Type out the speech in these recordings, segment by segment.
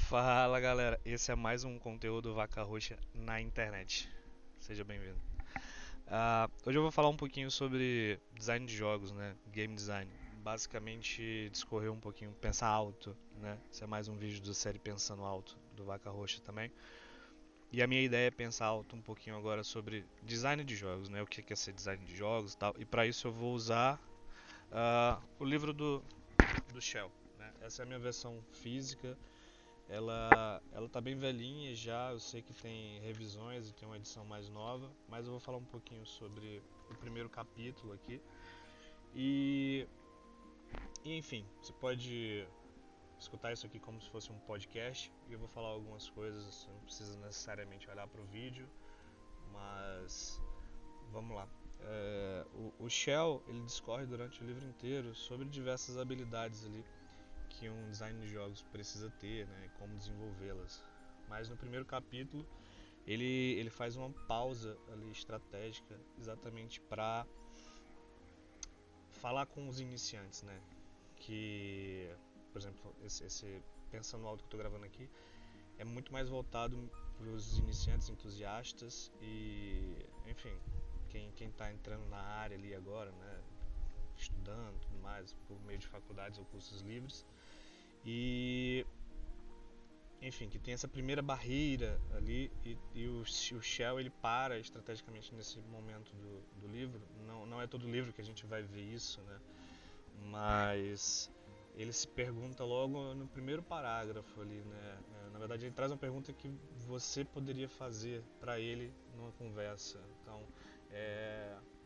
Fala galera, esse é mais um conteúdo Vaca Roxa na internet. Seja bem-vindo. Hoje eu vou falar um pouquinho sobre design de jogos, né? Game design. Basicamente discorrer um pouquinho, pensar alto, né? Esse é mais um vídeo da série Pensando Alto do Vaca Roxa também. E a minha ideia é pensar alto um pouquinho agora sobre design de jogos, né? O que é ser design de jogos e tal. E para isso eu vou usar o livro do Shell, né? Essa é a minha versão física. Ela tá bem velhinha já, eu sei que tem revisões e tem uma edição mais nova, mas eu vou falar um pouquinho sobre o primeiro capítulo aqui. E, enfim, você pode escutar isso aqui como se fosse um podcast e eu vou falar algumas coisas, você não precisa necessariamente olhar para o vídeo, mas vamos lá. O Shell ele discorre durante o livro inteiro sobre diversas habilidades ali que um design de jogos precisa ter, né, como desenvolvê-las. Mas no primeiro capítulo ele faz uma pausa ali estratégica exatamente para falar com os iniciantes, né? Que, por exemplo, esse Pensando Alto que eu estou gravando aqui é muito mais voltado para os iniciantes, entusiastas e, enfim, quem está entrando na área ali agora, né? Estudando, tudo mais, por meio de faculdades ou cursos livres. E enfim, que tem essa primeira barreira ali e o Shell ele para estrategicamente nesse momento do livro. Não é todo livro que a gente vai ver isso, né? Mas ele se pergunta logo no primeiro parágrafo ali, né? Na verdade ele traz uma pergunta que você poderia fazer para ele numa conversa. Então,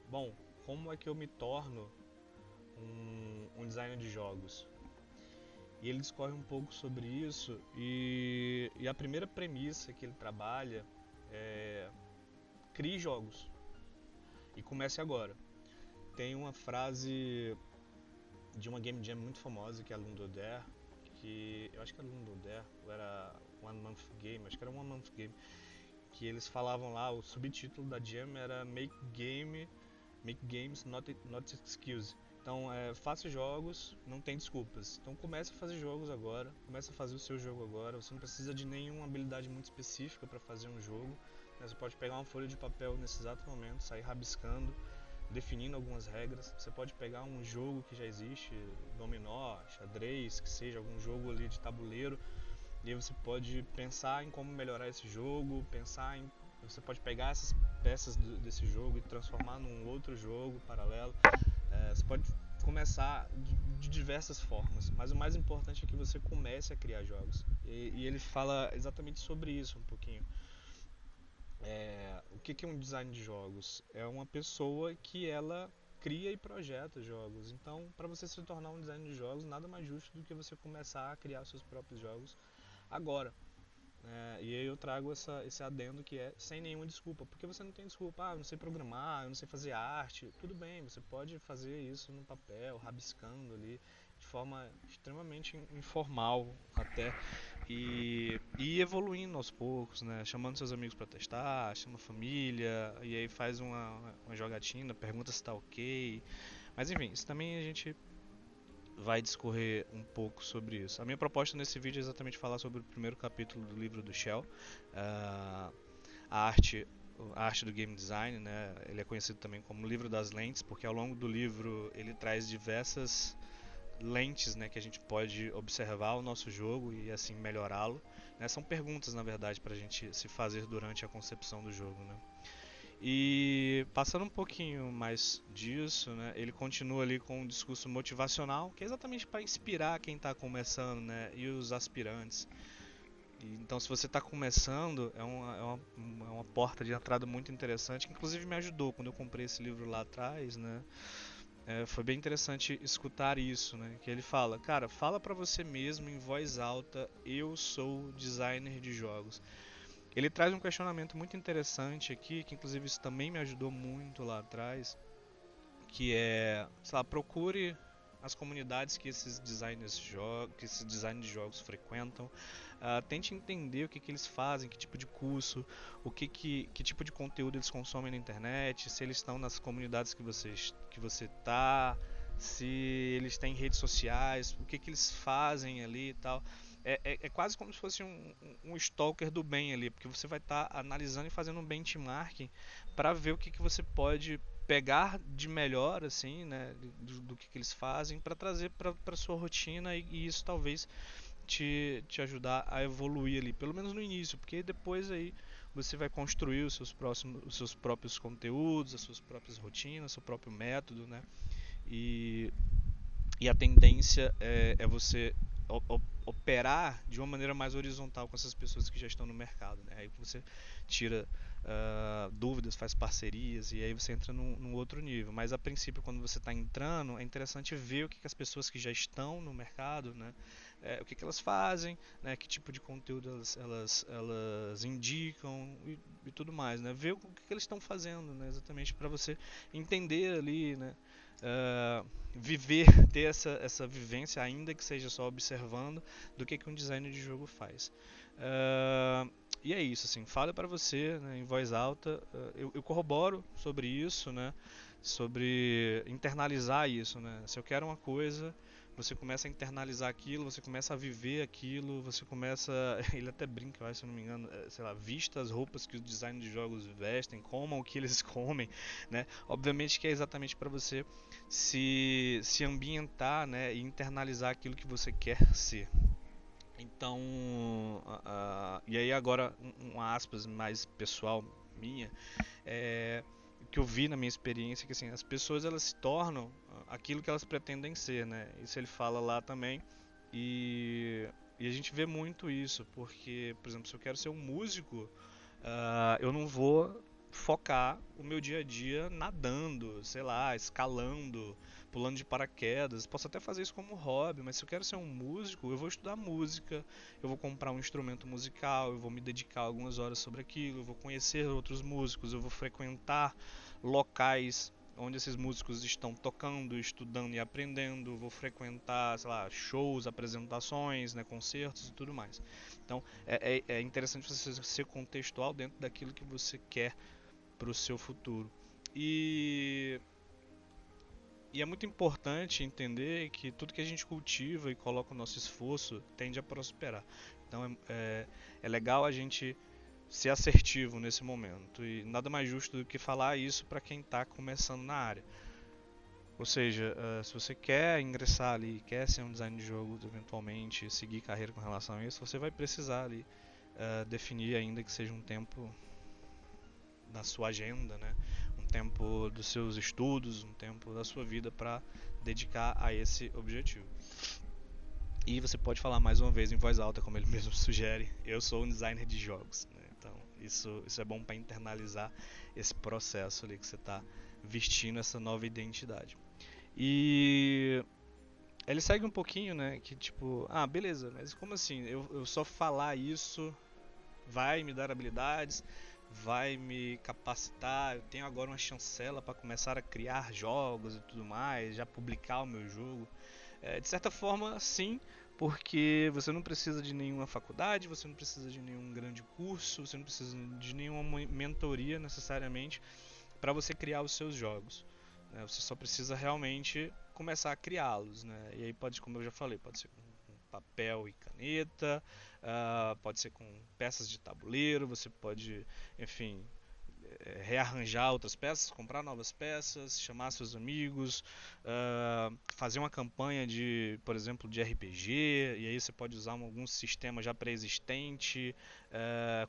bom, como é que eu me torno um designer de jogos? E ele discorre um pouco sobre isso e a primeira premissa que ele trabalha é crie jogos e comece agora. Tem uma frase de uma game jam muito famosa que é a Lundo Dare, que eu acho que era Lundo Dare, ou era One Month Game, acho que era One Month Game, que eles falavam lá, o subtítulo da jam era Make Games Not Excuse. Então, faça jogos, não tem desculpas. Então, comece a fazer jogos agora, comece a fazer o seu jogo agora. Você não precisa de nenhuma habilidade muito específica para fazer um jogo. Você pode pegar uma folha de papel nesse exato momento, sair rabiscando, definindo algumas regras. Você pode pegar um jogo que já existe, dominó, xadrez, que seja algum jogo ali de tabuleiro, e aí você pode pensar em como melhorar esse jogo, você pode pegar essas peças desse jogo e transformar num outro jogo paralelo. Você pode começar de diversas formas, mas o mais importante é que você comece a criar jogos. E ele fala exatamente sobre isso um pouquinho. O que é um design de jogos? É uma pessoa que ela cria e projeta jogos. Então, para você se tornar um designer de jogos, nada mais justo do que você começar a criar seus próprios jogos agora. E aí eu trago esse adendo que é sem nenhuma desculpa, porque você não tem desculpa, eu não sei programar, eu não sei fazer arte, tudo bem, você pode fazer isso no papel, rabiscando ali, de forma extremamente informal até, e evoluindo aos poucos, né, chamando seus amigos para testar, chama a família, e aí faz uma jogatina, pergunta se está ok, mas enfim, isso também a gente vai discorrer um pouco sobre isso. A minha proposta nesse vídeo é exatamente falar sobre o primeiro capítulo do livro do Shell, uh, a arte a arte do game design, né? Ele é conhecido também como livro das lentes, porque ao longo do livro ele traz diversas lentes, né, que a gente pode observar o nosso jogo e assim melhorá-lo. Né? São perguntas, na verdade, para a gente se fazer durante a concepção do jogo, né? E passando um pouquinho mais disso, né, ele continua ali com um discurso motivacional, que é exatamente para inspirar quem está começando, né, e os aspirantes. Então, se você está começando, é uma porta de entrada muito interessante, que inclusive me ajudou quando eu comprei esse livro lá atrás, né. Foi bem interessante escutar isso, né, que ele fala, cara, fala para você mesmo em voz alta, eu sou designer de jogos. Ele traz um questionamento muito interessante aqui, que inclusive isso também me ajudou muito lá atrás, que é, sei lá, procure as comunidades que esses designers de jogos frequentam, tente entender o que eles fazem, que tipo de curso, que tipo de conteúdo eles consomem na internet, se eles estão nas comunidades que você tá, se eles têm redes sociais, o que que eles fazem ali e tal. É quase como se fosse um stalker do bem ali, porque você vai estar analisando e fazendo um benchmarking para ver o que que você pode pegar de melhor, assim, né, do que eles fazem, para trazer para sua rotina e isso talvez te ajudar a evoluir ali, pelo menos no início, porque depois aí você vai construir os seus próprios conteúdos, as suas próprias rotinas, seu próprio método, né? E, e a tendência é você operar de uma maneira mais horizontal com essas pessoas que já estão no mercado, né? Aí você tira dúvidas, faz parcerias e aí você entra num outro nível. Mas a princípio, quando você está entrando, é interessante ver o que as pessoas que já estão no mercado, né? O que elas fazem, né? Que tipo de conteúdo elas indicam e tudo mais, né? Ver o que eles estão fazendo, né? Exatamente para você entender ali, né? Viver, ter essa vivência, ainda que seja só observando, do que um designer de jogo faz. E é isso, assim, fala para você, né, em voz alta. Eu corroboro sobre isso, né? Sobre internalizar isso, né? Se eu quero uma coisa, você começa a internalizar aquilo, você começa a viver aquilo, você começa. Ele até brinca, eu acho, se eu não me engano, sei lá, vista as roupas que os designers de jogos vestem, comam o que eles comem, né? Obviamente que é exatamente para você se ambientar, né, e internalizar aquilo que você quer ser. Então, e aí agora uma aspas mais pessoal minha, é, que eu vi na minha experiência que assim, as pessoas elas se tornam aquilo que elas pretendem ser, né? Isso ele fala lá também. E, e a gente vê muito isso, porque, por exemplo, se eu quero ser um músico, eu não vou focar o meu dia a dia nadando, sei lá, escalando, pulando de paraquedas. Posso até fazer isso como hobby, mas se eu quero ser um músico, eu vou estudar música, eu vou comprar um instrumento musical, eu vou me dedicar algumas horas sobre aquilo, eu vou conhecer outros músicos, eu vou frequentar locais onde esses músicos estão tocando, estudando e aprendendo, vou frequentar, sei lá, shows, apresentações, né, concertos e tudo mais. Então, é interessante você ser contextual dentro daquilo que você quer para o seu futuro. E, e é muito importante entender que tudo que a gente cultiva e coloca o nosso esforço tende a prosperar. Então é legal a gente ser assertivo nesse momento. E nada mais justo do que falar isso para quem está começando na área. Ou seja, se você quer ingressar ali, quer ser um designer de jogo, eventualmente seguir carreira com relação a isso, você vai precisar ali definir, ainda que seja um tempo na sua agenda, né? Um tempo dos seus estudos, um tempo da sua vida para dedicar a esse objetivo. E você pode falar mais uma vez em voz alta, como ele mesmo sugere, eu sou um designer de jogos, né? Então isso é bom para internalizar esse processo ali que você está vestindo essa nova identidade. E ele segue um pouquinho, né? Que tipo, beleza, mas como assim? Eu só falar isso vai me dar habilidades, vai me capacitar. Eu tenho agora uma chancela para começar a criar jogos e tudo mais, já publicar o meu jogo. De certa forma, sim, porque você não precisa de nenhuma faculdade, você não precisa de nenhum grande curso, você não precisa de nenhuma mentoria necessariamente para você criar os seus jogos. Né? Você só precisa realmente começar a criá-los. Né? E aí pode, como eu já falei, pode ser com papel e caneta, pode ser com peças de tabuleiro, você pode, enfim, rearranjar outras peças, comprar novas peças, chamar seus amigos, fazer uma campanha de, por exemplo, de RPG, e aí você pode usar algum sistema já pré-existente,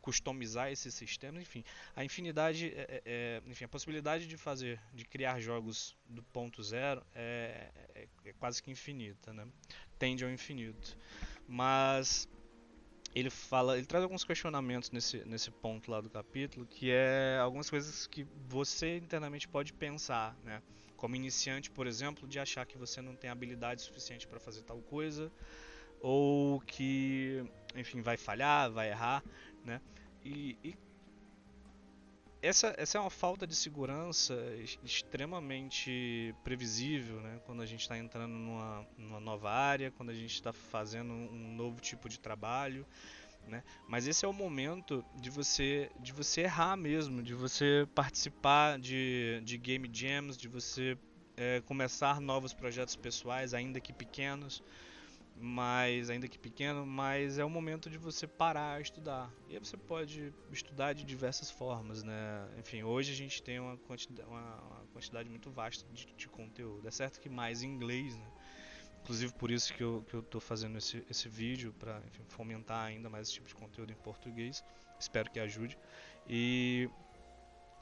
customizar esses sistemas, enfim, a infinidade, enfim, a possibilidade de fazer, de criar jogos do ponto zero é quase que infinita, né? Tende ao infinito, mas ele traz alguns questionamentos nesse ponto lá do capítulo, que é algumas coisas que você internamente pode pensar, né? Como iniciante, por exemplo, de achar que você não tem habilidade suficiente para fazer tal coisa, ou que, enfim, vai falhar, vai errar, né? E essa é uma falta de segurança extremamente previsível, né? Quando a gente está entrando numa nova área, quando a gente está fazendo um novo tipo de trabalho. Né? Mas esse é o momento de você errar mesmo, de você participar de game jams, de você começar novos projetos pessoais, ainda que pequeno, mas é o momento de você parar a estudar. E aí você pode estudar de diversas formas, né? Enfim, hoje a gente tem uma quantidade muito vasta de conteúdo. É certo que mais em inglês, né? Inclusive por isso que eu tô fazendo esse vídeo, para fomentar ainda mais esse tipo de conteúdo em português. Espero que ajude. E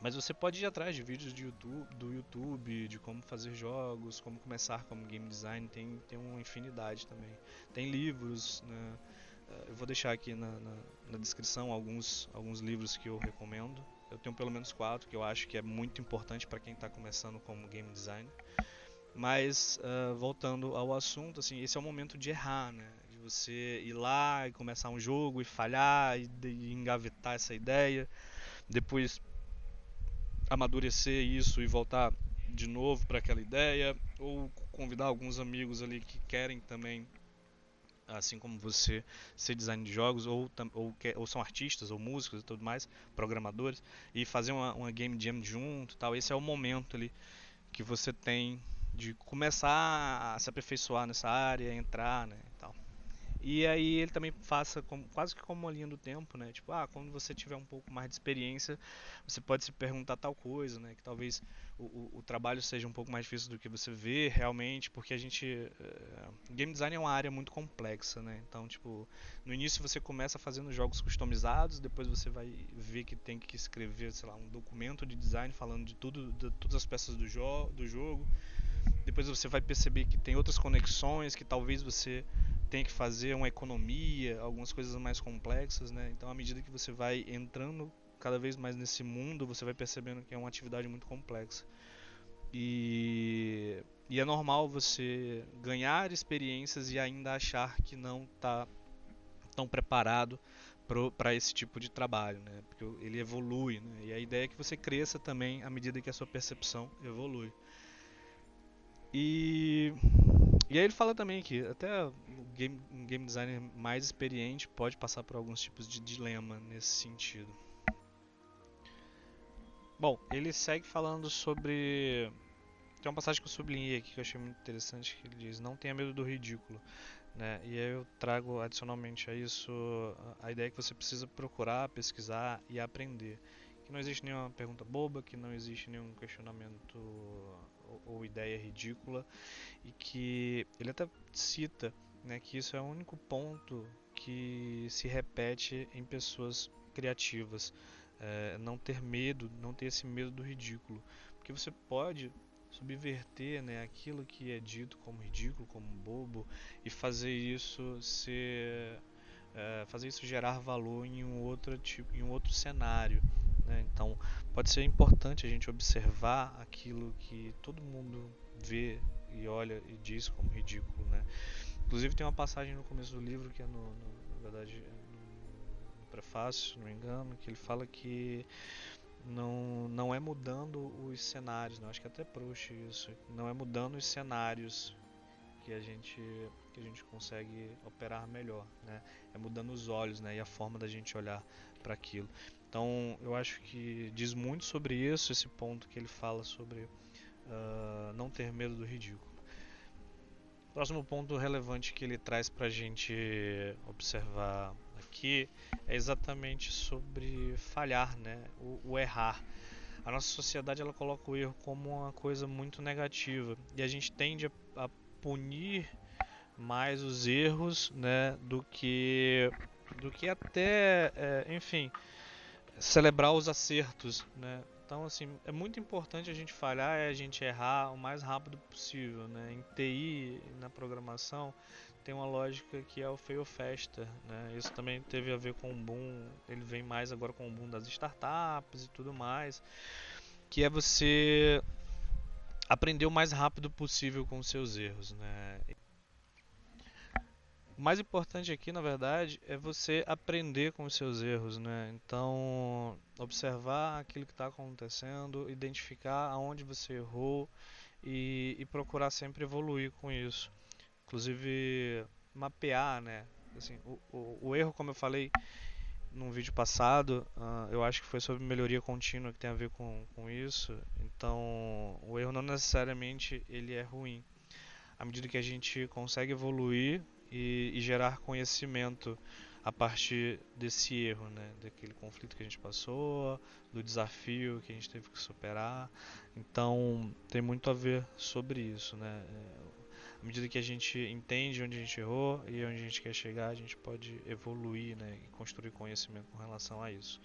mas você pode ir atrás de vídeos do YouTube, de como fazer jogos, como começar como game design, tem uma infinidade também. Tem livros, né? Eu vou deixar aqui na descrição alguns livros que eu recomendo. Eu tenho pelo menos 4 que eu acho que é muito importante para quem está começando como game design. Mas voltando ao assunto, assim, esse é o momento de errar, né? De você ir lá e começar um jogo e falhar e engavetar essa ideia, depois amadurecer isso e voltar de novo para aquela ideia, ou convidar alguns amigos ali que querem também, assim como você, ser design de jogos, ou são artistas, ou músicos e tudo mais, programadores, e fazer uma game jam junto, tal. Esse é o momento ali que você tem de começar a se aperfeiçoar nessa área, entrar, né, e tal. E aí ele também faça quase que como uma linha do tempo, né? Tipo, quando você tiver um pouco mais de experiência, você pode se perguntar tal coisa, né? Que talvez o trabalho seja um pouco mais difícil do que você vê realmente, porque a gente... game design é uma área muito complexa, né? Então, tipo, no início você começa fazendo jogos customizados, depois você vai ver que tem que escrever, sei lá, um documento de design falando de todas as peças do jogo. Depois você vai perceber que tem outras conexões, que talvez você tenha que fazer uma economia, algumas coisas mais complexas, né? Então, à medida que você vai entrando cada vez mais nesse mundo, você vai percebendo que é uma atividade muito complexa. E é normal você ganhar experiências e ainda achar que não está tão preparado para esse tipo de trabalho, né? Porque ele evolui, né? E a ideia é que você cresça também à medida que a sua percepção evolui. E E aí ele fala também que até um game designer mais experiente pode passar por alguns tipos de dilema nesse sentido. Bom, ele segue falando sobre... Tem uma passagem que eu sublinhei aqui que eu achei muito interessante, que ele diz: não tenha medo do ridículo, né? E aí eu trago adicionalmente a isso a ideia que você precisa procurar, pesquisar e aprender. Que não existe nenhuma pergunta boba, que não existe nenhum questionamento ou ideia ridícula, e que ele até cita, né, que isso é o único ponto que se repete em pessoas criativas. Não ter medo, não ter esse medo do ridículo, porque você pode subverter, né, aquilo que é dito como ridículo, como bobo, e fazer isso gerar valor em um outro tipo, em um outro cenário, né? Então pode ser importante a gente observar aquilo que todo mundo vê e olha e diz como ridículo, né? Inclusive tem uma passagem no começo do livro que é na verdade no prefácio, se não me engano, que ele fala que não é mudando os cenários, não, acho que é até Proust isso, não é mudando os cenários que a gente consegue operar melhor, né? É mudando os olhos, né? E a forma da gente olhar para aquilo. Então, eu acho que diz muito sobre isso, esse ponto que ele fala sobre não ter medo do ridículo. Próximo ponto relevante que ele traz para a gente observar aqui é exatamente sobre falhar, né? O errar. A nossa sociedade ela coloca o erro como uma coisa muito negativa e a gente tende a punir mais os erros, né, do que até, enfim, celebrar os acertos, né? Então, assim, é muito importante a gente falhar e a gente errar o mais rápido possível, né? Em TI, na programação, tem uma lógica que é o fail faster, né? Isso também teve a ver com o boom, ele vem mais agora com o boom das startups e tudo mais, que é você aprender o mais rápido possível com os seus erros, né? O mais importante aqui, na verdade, é você aprender com os seus erros, né? Então, observar aquilo que está acontecendo, identificar aonde você errou e procurar sempre evoluir com isso. Inclusive, mapear, né? Assim, o erro, como eu falei, num vídeo passado, eu acho que foi sobre melhoria contínua que tem a ver com isso. Então, o erro não necessariamente ele é ruim. À medida que a gente consegue evoluir e gerar conhecimento a partir desse erro, né? Daquele conflito que a gente passou, do desafio que a gente teve que superar. Então, tem muito a ver sobre isso, né? À medida que a gente entende onde a gente errou e onde a gente quer chegar, a gente pode evoluir, né, e construir conhecimento com relação a isso.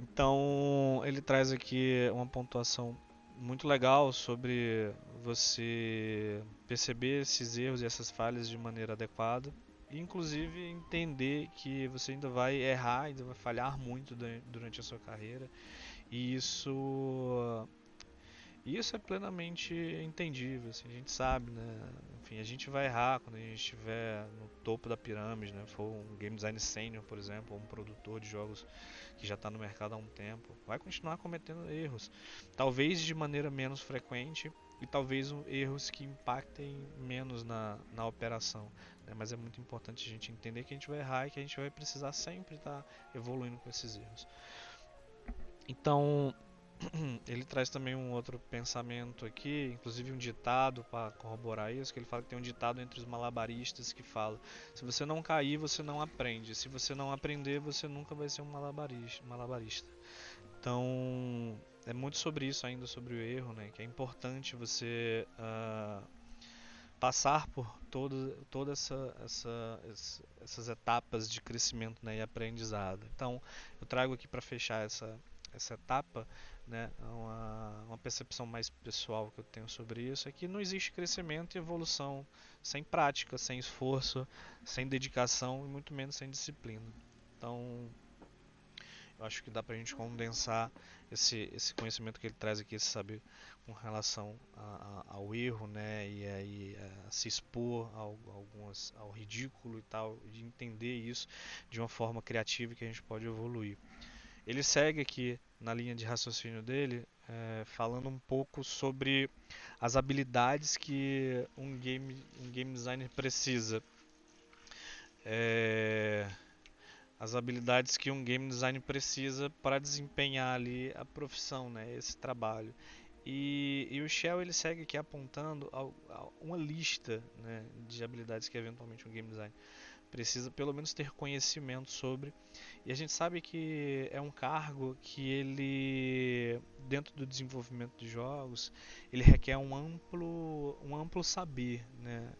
Então, ele traz aqui uma pontuação muito legal sobre você perceber esses erros e essas falhas de maneira adequada e inclusive entender que você ainda vai errar, ainda vai falhar muito durante a sua carreira e isso é plenamente entendível, assim, a gente sabe, né? Enfim, a gente vai errar quando a gente estiver no topo da pirâmide, né? For um game designer sênior, por exemplo, ou um produtor de jogos que já está no mercado há um tempo, vai continuar cometendo erros, talvez de maneira menos frequente e talvez erros que impactem menos na operação, né? Mas é muito importante a gente entender que a gente vai errar e que a gente vai precisar sempre estar evoluindo com esses erros. Então, ele traz também um outro pensamento aqui, inclusive um ditado para corroborar isso, que ele fala que tem um ditado entre os malabaristas que fala: se você não cair, você não aprende. Se você não aprender, você nunca vai ser um malabarista. Então, é muito sobre isso ainda, sobre o erro, né? Que é importante você passar por essas etapas de crescimento, né, e aprendizado. Então, eu trago aqui para fechar essa etapa, né, uma percepção mais pessoal que eu tenho sobre isso é que não existe crescimento e evolução sem prática, sem esforço, sem dedicação e muito menos sem disciplina. Então, eu acho que dá pra gente condensar esse conhecimento que ele traz aqui, esse saber com relação ao erro, né, e aí a se expor ao ridículo e tal, e entender isso de uma forma criativa que a gente pode evoluir. Ele segue aqui na linha de raciocínio dele, falando um pouco sobre as habilidades que um game designer precisa. É, as habilidades que um game designer precisa para desempenhar ali a profissão, né, esse trabalho. E o Shell ele segue aqui apontando uma lista, né, de habilidades que eventualmente um game designer precisa pelo menos ter conhecimento sobre. E a gente sabe que é um cargo que ele, dentro do desenvolvimento de jogos, ele requer um amplo saber, né?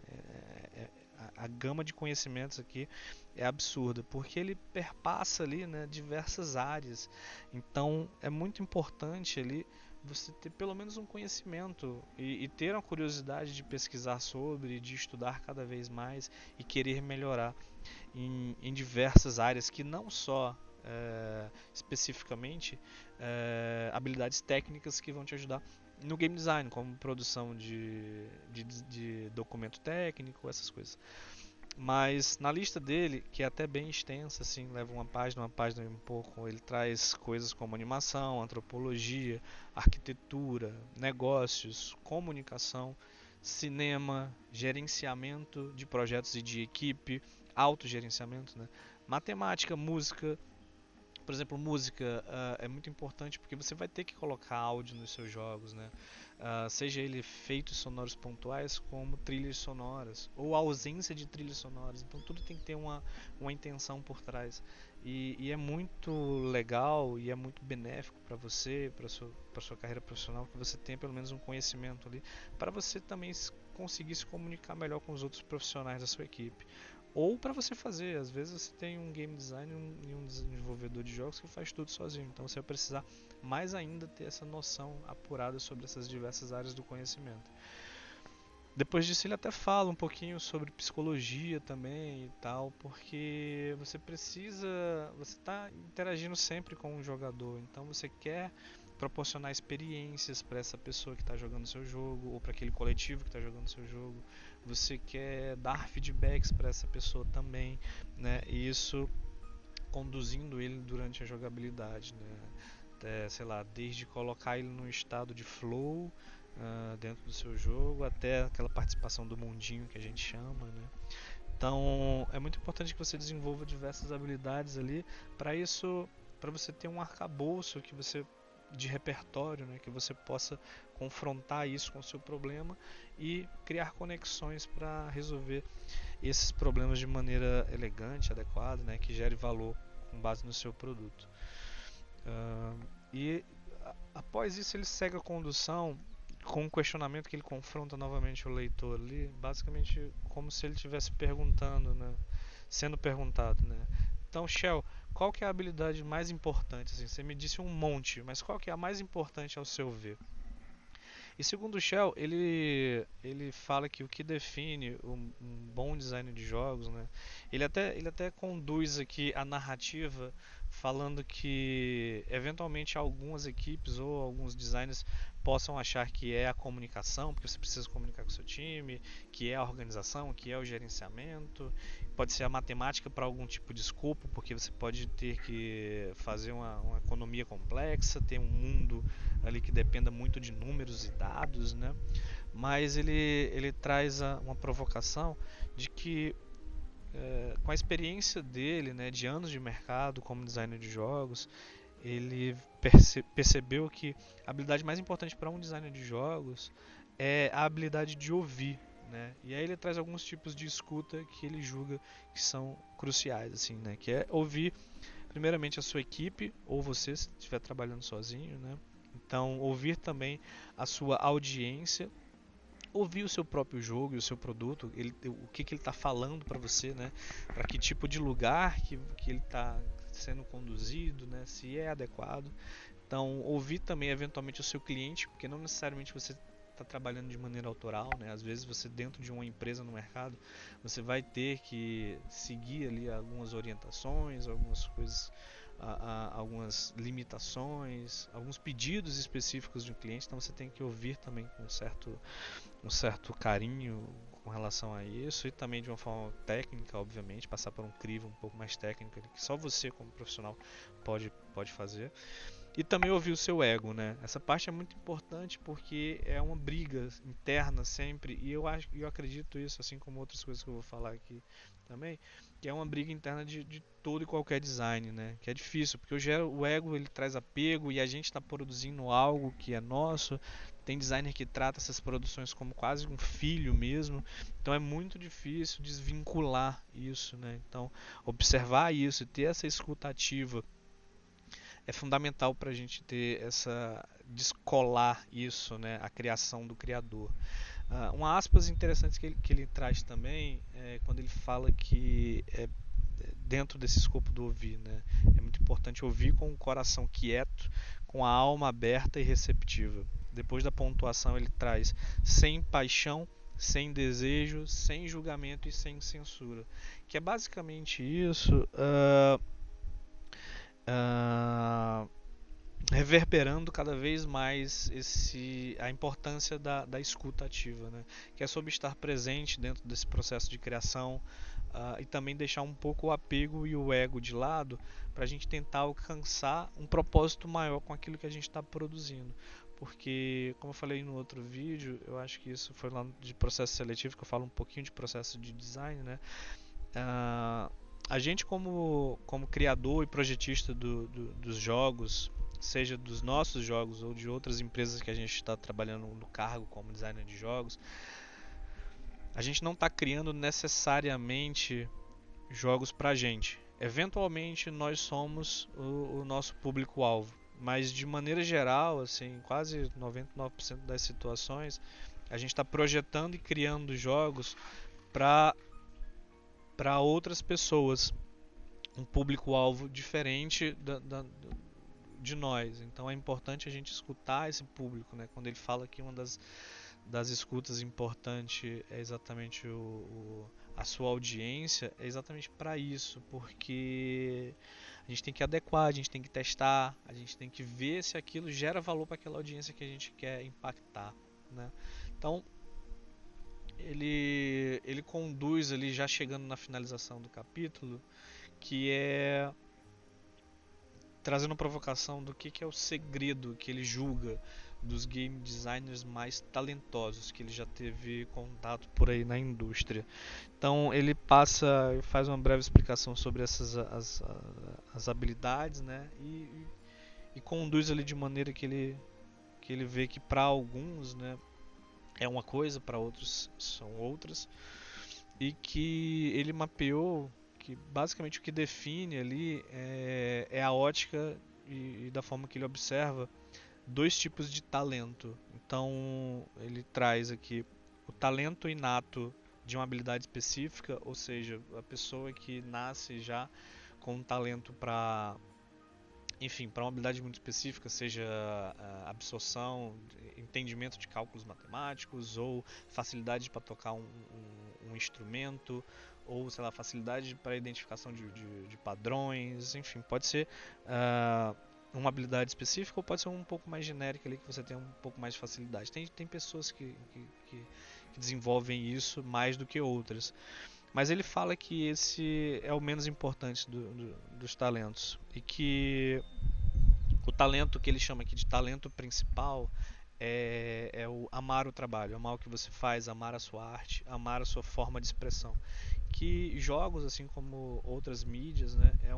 A gama de conhecimentos aqui é absurda, porque ele perpassa ali, né, diversas áreas. Então é muito importante ali você ter pelo menos um conhecimento e ter uma curiosidade de pesquisar sobre, de estudar cada vez mais e querer melhorar em diversas áreas que não só especificamente habilidades técnicas que vão te ajudar no game design, como produção de documento técnico, essas coisas. Mas na lista dele, que é até bem extensa, assim, leva uma página e um pouco, ele traz coisas como animação, antropologia, arquitetura, negócios, comunicação, cinema, gerenciamento de projetos e de equipe, autogerenciamento, né? Matemática, música. Por exemplo, música é muito importante porque você vai ter que colocar áudio nos seus jogos, né? Seja ele efeitos sonoros pontuais como trilhas sonoras ou a ausência de trilhas sonoras. Então tudo tem que ter uma intenção por trás. E é muito legal e é muito benéfico para você, para sua carreira profissional, que você tenha pelo menos um conhecimento ali, para você também conseguir se comunicar melhor com os outros profissionais da sua equipe. Ou para você fazer, às vezes você tem um game designer e um desenvolvedor de jogos que faz tudo sozinho, então você vai precisar mais ainda ter essa noção apurada sobre essas diversas áreas do conhecimento. Depois disso ele até fala um pouquinho sobre psicologia também e tal, porque você está interagindo sempre com um jogador, então você quer proporcionar experiências para essa pessoa que está jogando seu jogo ou para aquele coletivo que está jogando seu jogo. Você quer dar feedbacks para essa pessoa também, né? E isso conduzindo ele durante a jogabilidade, né? Até, sei lá, desde colocar ele num estado de flow dentro do seu jogo até aquela participação do mundinho que a gente chama, né? Então é muito importante que você desenvolva diversas habilidades ali para isso, para você ter um arcabouço que você de repertório, né, que você possa confrontar isso com o seu problema e criar conexões para resolver esses problemas de maneira elegante, adequada, né, que gere valor com base no seu produto. E após isso ele segue a condução com um questionamento que ele confronta novamente o leitor ali, basicamente como se ele estivesse perguntando, né, sendo perguntado, né. Então, Shell, qual que é a habilidade mais importante? Assim, você me disse um monte, mas qual que é a mais importante ao seu ver? E segundo o Shell, ele fala que o que define um bom design de jogos, né? Ele até conduz aqui a narrativa falando que eventualmente algumas equipes ou alguns designers possam achar que é a comunicação, porque você precisa comunicar com o seu time, que é a organização, que é o gerenciamento, pode ser a matemática para algum tipo de escopo, porque você pode ter que fazer uma economia complexa, ter um mundo ali que dependa muito de números e dados, né? Mas ele traz uma provocação de que com a experiência dele, né, de anos de mercado como designer de jogos, ele percebeu que a habilidade mais importante para um designer de jogos é a habilidade de ouvir, né? E aí ele traz alguns tipos de escuta que ele julga que são cruciais, assim, né? Que é ouvir primeiramente a sua equipe ou você se estiver trabalhando sozinho, né? Então ouvir também a sua audiência, ouvir o seu próprio jogo e o seu produto, o que ele está falando para você, né? Para que tipo de lugar que ele está sendo conduzido, né? Se é adequado. Então ouvir também eventualmente o seu cliente, porque não necessariamente você está trabalhando de maneira autoral, né? Às vezes você dentro de uma empresa no mercado, você vai ter que seguir ali algumas orientações, algumas coisas, algumas limitações, alguns pedidos específicos de um cliente, então você tem que ouvir também com um certo carinho com relação a isso e também de uma forma técnica, obviamente, passar por um crivo um pouco mais técnico que só você como profissional pode fazer. E também ouvir o seu ego, né? Essa parte é muito importante porque é uma briga interna sempre, e eu acredito isso, assim como outras coisas que eu vou falar aqui também, que é uma briga interna de todo e qualquer design, né? Que é difícil, porque o ego ele traz apego e a gente está produzindo algo que é nosso. Tem designer que trata essas produções como quase um filho mesmo, então é muito difícil desvincular isso, né? Então, observar isso e ter essa escuta ativa é fundamental para a gente ter essa descolar isso, né, a criação do criador. Uma aspas interessante que ele traz também é quando ele fala que dentro desse escopo do ouvir, né, é muito importante ouvir com o coração quieto, com a alma aberta e receptiva. Depois da pontuação ele traz sem paixão, sem desejo, sem julgamento e sem censura, que é basicamente isso. Uh, Reverberando cada vez mais a importância da escuta ativa, né? Que é sobre estar presente dentro desse processo de criação, e também deixar um pouco o apego e o ego de lado para a gente tentar alcançar um propósito maior com aquilo que a gente está produzindo. Porque, como eu falei no outro vídeo, eu acho que isso foi lá de processo seletivo, que eu falo um pouquinho de processo de design, né? A gente como criador e projetista dos jogos, seja dos nossos jogos ou de outras empresas que a gente está trabalhando no cargo como designer de jogos, a gente não está criando necessariamente jogos pra gente. Eventualmente nós somos o nosso público-alvo, mas de maneira geral, assim, quase 99% das situações, a gente está projetando e criando jogos para outras pessoas, um público-alvo diferente de nós. Então é importante a gente escutar esse público, né? Quando ele fala que uma das escutas importante é exatamente a sua audiência, é exatamente para isso, porque a gente tem que adequar, a gente tem que testar, a gente tem que ver se aquilo gera valor para aquela audiência que a gente quer impactar, né? Então ele conduz ali, já chegando na finalização do capítulo, que é trazendo provocação do que é o segredo que ele julga dos game designers mais talentosos que ele já teve contato por aí na indústria. Então ele faz uma breve explicação sobre as habilidades, né? E conduz ali de maneira que ele vê que para alguns, né, é uma coisa, para outros são outras, e que ele mapeou que basicamente o que define ali é a ótica e da forma que ele observa dois tipos de talento. Então ele traz aqui o talento inato de uma habilidade específica, ou seja, a pessoa que nasce já com um talento para, enfim, para uma habilidade muito específica, seja absorção, entendimento de cálculos matemáticos, ou facilidade para tocar um instrumento, ou sei lá, facilidade para identificação de padrões, enfim, pode ser uma habilidade específica ou pode ser um pouco mais genérica ali que você tem um pouco mais de facilidade. Tem pessoas que desenvolvem isso mais do que outras. Mas ele fala que esse é o menos importante dos talentos e que o talento que ele chama aqui de talento principal é o amar o trabalho, amar o que você faz, amar a sua arte, amar a sua forma de expressão. Que jogos, assim como outras mídias, né, é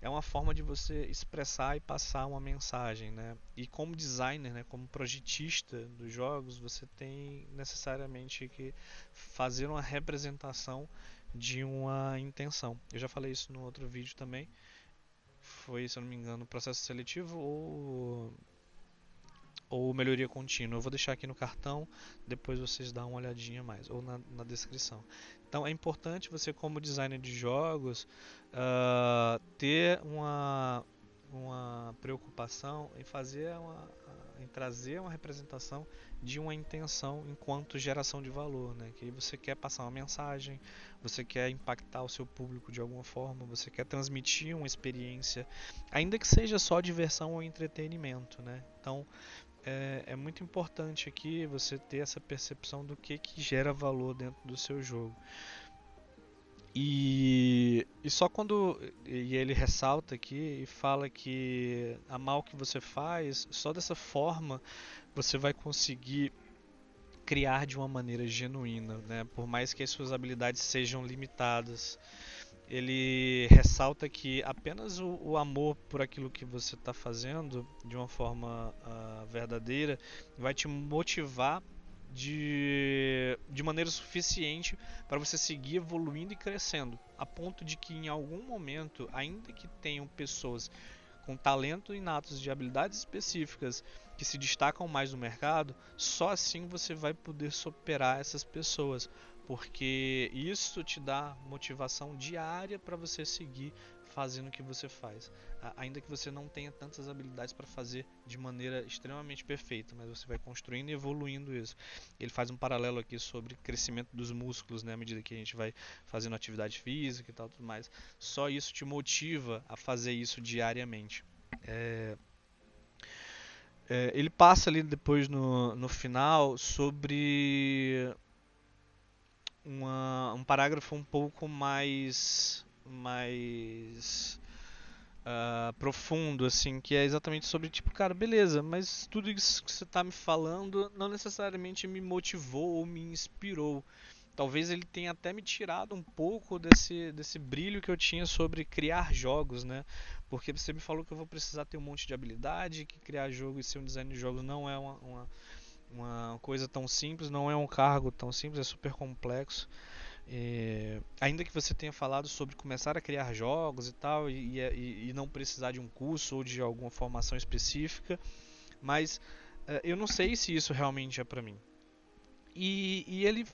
uma forma de você expressar e passar uma mensagem, né? E como designer, né, como projetista dos jogos, você tem necessariamente que fazer uma representação de uma intenção. Eu já falei isso no outro vídeo também. Foi, se eu não me engano, processo seletivo ou melhoria contínua. Eu vou deixar aqui no cartão, depois vocês dão uma olhadinha mais, ou na descrição. Então é importante você, como designer de jogos, ter uma preocupação em em trazer uma representação de uma intenção enquanto geração de valor, né? Que você quer passar uma mensagem, você quer impactar o seu público de alguma forma, você quer transmitir uma experiência, ainda que seja só diversão ou entretenimento, né? Então é muito importante aqui você ter essa percepção do que gera valor dentro do seu jogo. E só quando e ele ressalta aqui e fala que amar o que você faz, só dessa forma você vai conseguir criar de uma maneira genuína, né? Por mais que as suas habilidades sejam limitadas. Ele ressalta que apenas o amor por aquilo que você está fazendo de uma forma verdadeira vai te motivar de maneira suficiente para você seguir evoluindo e crescendo, a ponto de que em algum momento, ainda que tenham pessoas com talento inatos de habilidades específicas que se destacam mais no mercado, só assim você vai poder superar essas pessoas, porque isso te dá motivação diária para você seguir fazendo o que você faz, ainda que você não tenha tantas habilidades para fazer de maneira extremamente perfeita, mas você vai construindo e evoluindo isso. Ele faz um paralelo aqui sobre crescimento dos músculos, né, à medida que a gente vai fazendo atividade física e tal, tudo mais. Só isso te motiva a fazer isso diariamente. É, ele passa ali depois no final sobre um parágrafo um pouco mais profundo, assim, que é exatamente sobre, tipo, cara, beleza, mas tudo isso que você tá me falando não necessariamente me motivou ou me inspirou. Talvez ele tenha até me tirado um pouco desse brilho que eu tinha sobre criar jogos, né? Porque você me falou que eu vou precisar ter um monte de habilidade, que criar jogo e ser um designer de jogos não é uma coisa tão simples, não é um cargo tão simples, é super complexo. Ainda que você tenha falado sobre começar a criar jogos e tal, e não precisar de um curso ou de alguma formação específica, mas eu não sei se isso realmente é para mim. E ele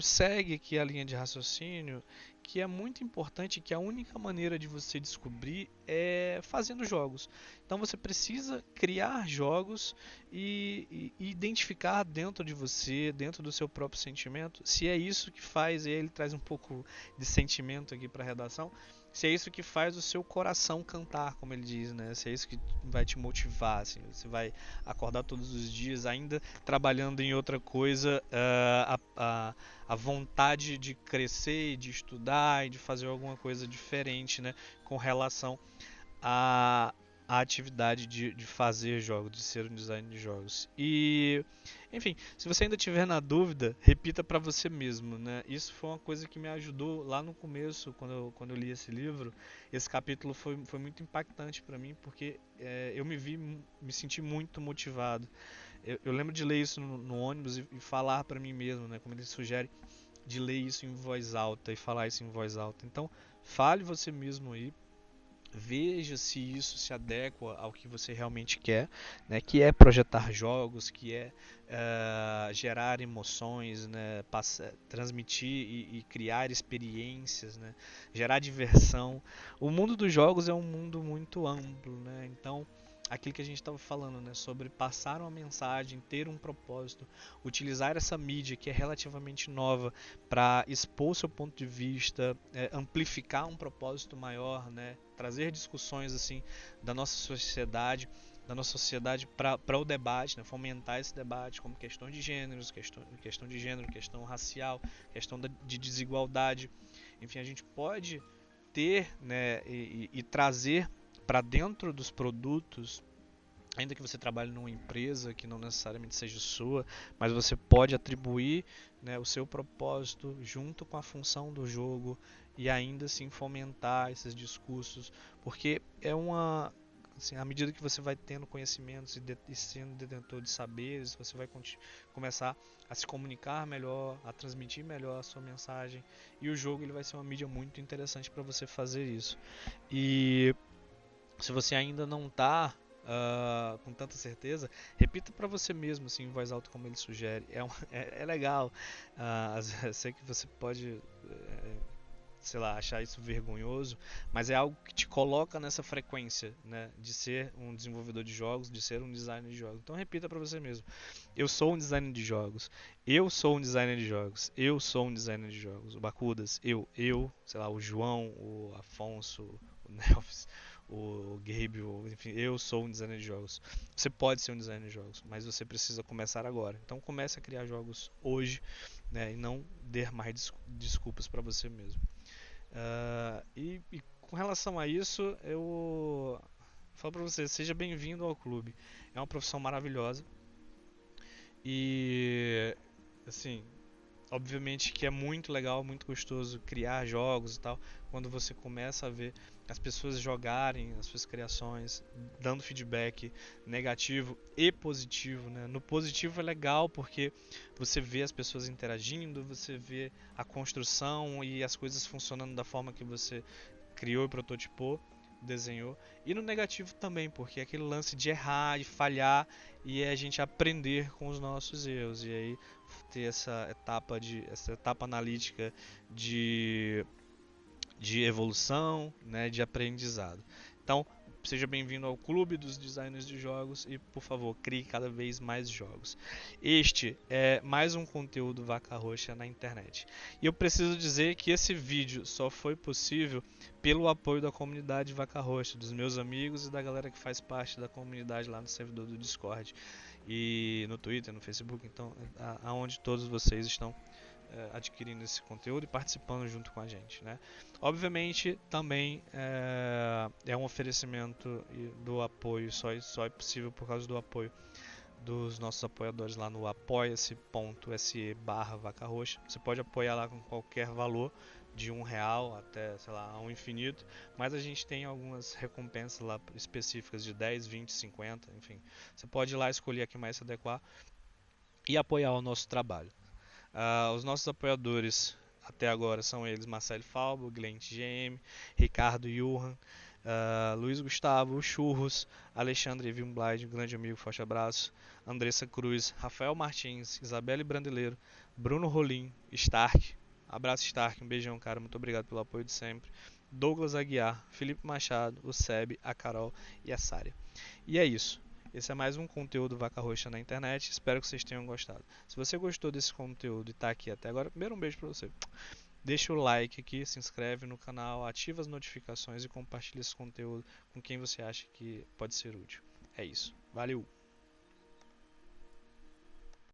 segue aqui a linha de raciocínio que é muito importante, que a única maneira de você descobrir é fazendo jogos. Então você precisa criar jogos e identificar dentro de você, dentro do seu próprio sentimento, se é isso que faz, e aí ele traz um pouco de sentimento aqui para a redação, se é isso que faz o seu coração cantar, como ele diz, né? Se é isso que vai te motivar, assim, você vai acordar todos os dias ainda trabalhando em outra coisa, a vontade de crescer, de estudar e de fazer alguma coisa diferente, né, com relação a a atividade de fazer jogos, de ser um designer de jogos. E, enfim, se você ainda tiver na dúvida, repita para você mesmo, né? Isso foi uma coisa que me ajudou lá no começo, quando eu li esse livro. Esse capítulo foi muito impactante para mim, porque eu me senti muito motivado. Eu lembro de ler isso no ônibus e falar para mim mesmo, né? Como ele sugere, de ler isso em voz alta e falar isso em voz alta. Então, fale você mesmo aí, veja se isso se adequa ao que você realmente quer, né? Que é projetar jogos, que é gerar emoções, né? Transmitir e criar experiências, né? Gerar diversão. O mundo dos jogos é um mundo muito amplo, né? Então, aquilo que a gente estava falando, né? Sobre passar uma mensagem, ter um propósito, utilizar essa mídia que é relativamente nova para expor seu ponto de vista, amplificar um propósito maior, né? Trazer discussões assim da nossa sociedade para o debate, né? Fomentar esse debate como questão de gêneros, questão de gênero, questão racial, questão de desigualdade. Enfim, a gente pode ter, né, e trazer para dentro dos produtos, ainda que você trabalhe numa empresa que não necessariamente seja sua, mas você pode atribuir, né, o seu propósito junto com a função do jogo e ainda assim fomentar esses discursos, porque é uma assim, à medida que você vai tendo conhecimentos e sendo detentor de saberes, você vai começar a se comunicar melhor, a transmitir melhor a sua mensagem, e o jogo ele vai ser uma mídia muito interessante para você fazer isso. E se você ainda não está com tanta certeza, repita para você mesmo, assim, em voz alta, como ele sugere. É legal. Sei que você pode, sei lá, achar isso vergonhoso, mas é algo que te coloca nessa frequência, né, de ser um desenvolvedor de jogos, de ser um designer de jogos. Então repita para você mesmo: eu sou um designer de jogos. Eu sou um designer de jogos. Eu sou um designer de jogos. O Bacudas, sei lá, o João, o Afonso, o Nelvis, o Gabe, enfim, eu sou um designer de jogos. Você pode ser um designer de jogos, mas você precisa começar agora. Então comece a criar jogos hoje, né, e não dê mais desculpas para você mesmo. E com relação a isso, eu falo para você, seja bem-vindo ao clube. É uma profissão maravilhosa e, assim, obviamente que é muito legal, muito gostoso criar jogos e tal, quando você começa a ver as pessoas jogarem as suas criações, dando feedback negativo e positivo, né? No positivo é legal porque você vê as pessoas interagindo, você vê a construção e as coisas funcionando da forma que você criou e prototipou, desenhou. E no negativo também, porque é aquele lance de errar, de falhar e é a gente aprender com os nossos erros. E aí ter essa etapa analítica de, de evolução, né, de aprendizado. Então, seja bem-vindo ao clube dos designers de jogos e, por favor, crie cada vez mais jogos. Este é mais um conteúdo Vaca Roxa na internet. E eu preciso dizer que esse vídeo só foi possível pelo apoio da comunidade Vaca Roxa, dos meus amigos e da galera que faz parte da comunidade lá no servidor do Discord e no Twitter, no Facebook, então aonde todos vocês estão adquirindo esse conteúdo e participando junto com a gente, né? Obviamente também é um oferecimento do apoio, só é possível por causa do apoio dos nossos apoiadores lá no apoia-se.se/Vaca Roxa. Você pode apoiar lá com qualquer valor, de R$ 1 até, sei lá, um infinito, mas a gente tem algumas recompensas lá específicas de 10, 20, 50, enfim. Você pode ir lá escolher a que mais se adequar e apoiar o nosso trabalho. Os nossos apoiadores até agora são eles: Marcelo Falbo, Glenn GM, Ricardo Johan, Luiz Gustavo, Churros, Alexandre Wimblade, um grande amigo, forte abraço, Andressa Cruz, Rafael Martins, Isabelle Brandeleiro, Bruno Rolim, Stark, abraço Stark, um beijão, cara, muito obrigado pelo apoio de sempre, Douglas Aguiar, Felipe Machado, o Seb, a Carol e a Sária. E é isso. Esse é mais um conteúdo Vaca Roxa na internet. Espero que vocês tenham gostado. Se você gostou desse conteúdo e está aqui até agora, primeiro um beijo para você. Deixa o like aqui, se inscreve no canal, ativa as notificações e compartilha esse conteúdo com quem você acha que pode ser útil. É isso. Valeu!